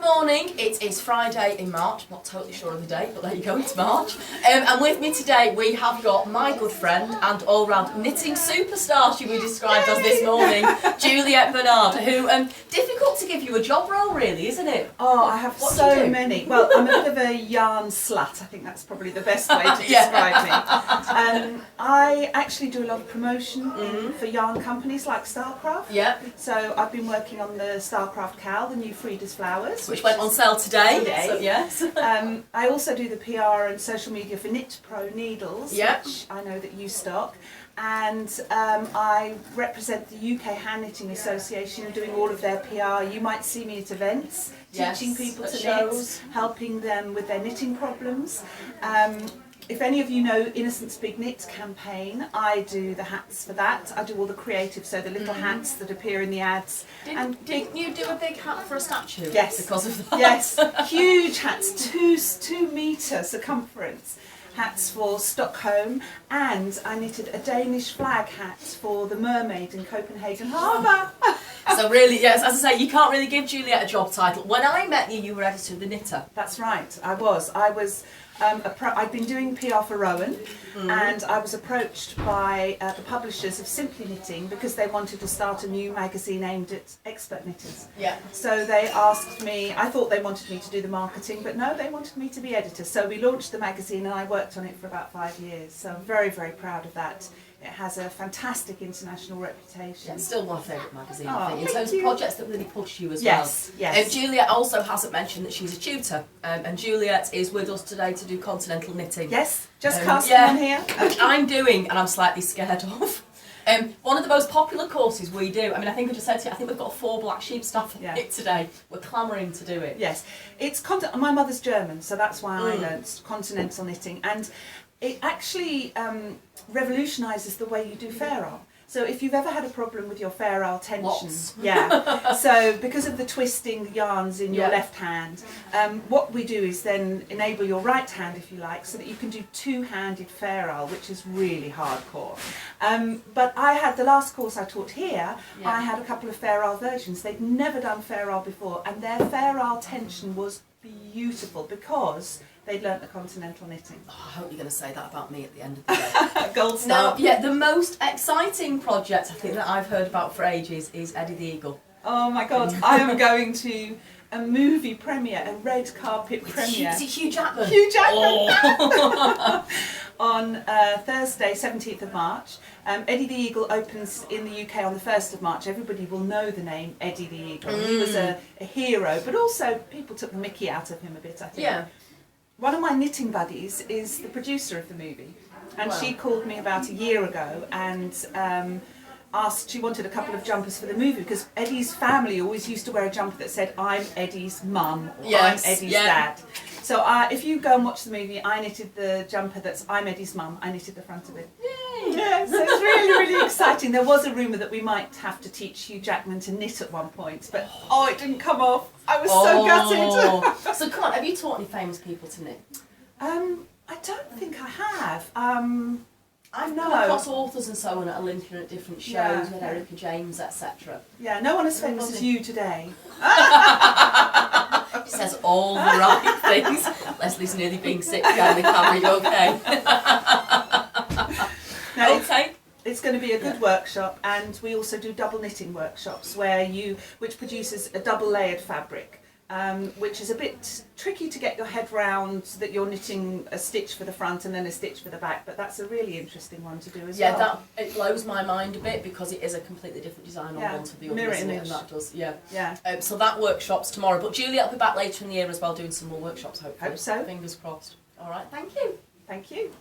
morning, it is Friday in March, not totally sure of the date, but there you go, it's March. And with me today we have got my good friend and all-round knitting superstar, she was described as this morning, Juliet Bernard, who, difficult to give you a job role really, isn't it? Oh, I have so many. Well, I'm a bit of a yarn slut, I think that's probably the best way to describe me. I actually do a lot of promotion for yarn companies like Starcraft. Yeah. So I've been working on the Starcraft cowl, the new Frida's Flowers. Which went on sale today. So, yes. I also do the PR and social media for Knit Pro Needles, which I know that you stock. And I represent the UK Hand Knitting Association doing all of their PR. You might see me at events, teaching people to knit, helping them with their knitting problems. If any of you know Innocent's Big Knit campaign, I do the hats for that. I do all the creative, so the little hats that appear in the ads. Didn't you do a big hat for a statue? Yes. Because of that? Yes, huge hats, 2 metre circumference. Hats for Stockholm, and I knitted a Danish flag hat for the Mermaid in Copenhagen Harbour. So really, yes, as I say, you can't really give Juliet a job title. When I met you, you were editor of The Knitter. That's right, I was. I'd been doing PR for Rowan, and I was approached by the publishers of Simply Knitting because they wanted to start a new magazine aimed at expert knitters. Yeah. So they asked me, I thought they wanted me to do the marketing, but no, they wanted me to be editor. So we launched the magazine and I worked on it for about 5 years. So I'm very, very proud of that. It has a fantastic international reputation. Yeah, it's still my favourite magazine, I think, in terms of projects that really push you as well. Yes. Juliet also hasn't mentioned that she's a tutor, and Juliet is with us today to do continental knitting. Yes, just casting on here. Which I'm doing, and I'm slightly scared of. One of the most popular courses we do, I mean, I think I just said to you, I think we've got 4 Black Sheep staff in it today. We're clamouring to do it. Yes, it's my mother's German, so that's why I learnt continental knitting, and it actually revolutionises the way you do ferrule. So if you've ever had a problem with your ferrule tension, so because of the twisting yarns in your left hand, what we do is then enable your right hand, if you like, so that you can do two-handed ferrule, which is really hardcore. But I had the last course I taught here, I had a couple of ferrule versions. They'd never done ferrule before, and their ferrule tension was beautiful because they'd learnt the continental knitting. Oh, I hope you're going to say that about me at the end of the day. Gold star. Now, the most exciting project I think that I've heard about for ages is Eddie the Eagle. Oh my God, I am going to a movie premiere, a red carpet premiere. Is it Hugh Jackman? Hugh Jackman! Oh. On Thursday, 17th of March. Eddie the Eagle opens in the UK on the 1st of March. Everybody will know the name Eddie the Eagle. He was a hero, but also people took the mickey out of him a bit, I think. Yeah. One of my knitting buddies is the producer of the movie, and she called me about a year ago and asked, she wanted a couple of jumpers for the movie because Eddie's family always used to wear a jumper that said, I'm Eddie's mum, or I'm Eddie's dad. So if you go and watch the movie, I knitted the jumper that's I'm Eddie's mum, I knitted the front of it. Yay! Yeah, so it's really, really exciting. There was a rumour that we might have to teach Hugh Jackman to knit at one point, but it didn't come off. I was so gutted. So come on, have you taught any famous people to knit? I don't think I have. I've come across authors and so on at Olympia at different shows with Erica James, etc. Yeah, no one as famous as you today. She says all the right things. Leslie's nearly being sick behind the camera, you okay? No, it's going to be a good workshop, and we also do double knitting workshops which produces a double layered fabric. Which is a bit tricky to get your head round, that you're knitting a stitch for the front and then a stitch for the back, but that's a really interesting one to do as well. Yeah, it blows my mind a bit because it is a completely different design on one to the other, mirror isn't image. it? And that does, so that workshop's tomorrow, but Juliet will be back later in the year as well doing some more workshops, hopefully. Hope so. Fingers crossed. All right, thank you. Thank you.